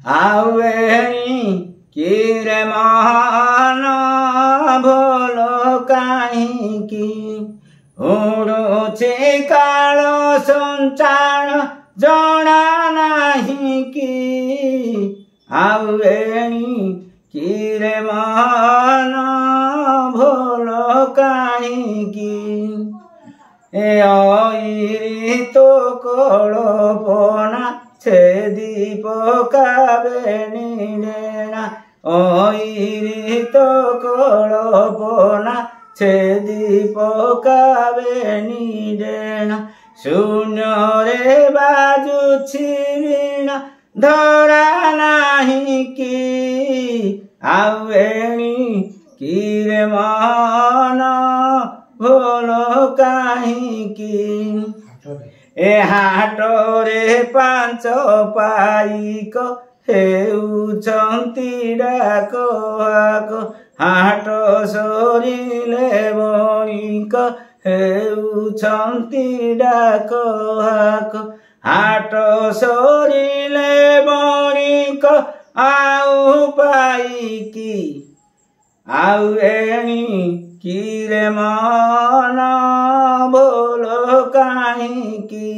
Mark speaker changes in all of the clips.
Speaker 1: आवेणी किरे महान भोलो काहींकी उड़ुछे काल संचार जना नहीं कि आवेणी किरे महान भोलो काहींकी ए तो कल्पना छेदी पकावेणी डेणा ओइरी तो कल्पना छेदी पकावेणी डेणा शून्य रे बाजुछि वीणा धरा नाही कि आवेणी किरे मन भोलो काहींकी ए हाटरे पांच पाइक हेउछन्ति डाक आक हाट सरिले बणिक हेउछन्ति डाक आक हाट सरिले बणिक आउ पाइकी आवेणी किरे मन भोलो काहींकी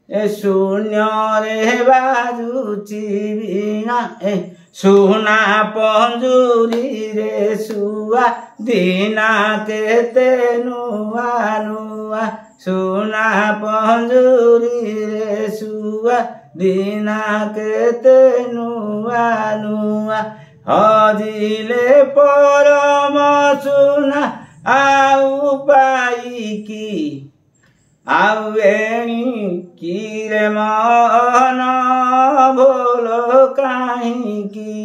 Speaker 1: ए शून्य रे बाजुछि वीणा ए सुना पंजुरी रे सुआ दीना केते नुआ नुआ सुना पंजुरी रे सुआ दीना केते नुआ नुआ हजिले परम सुना आउ पाइकी आवेणी किरे मन भोलो काहींकी।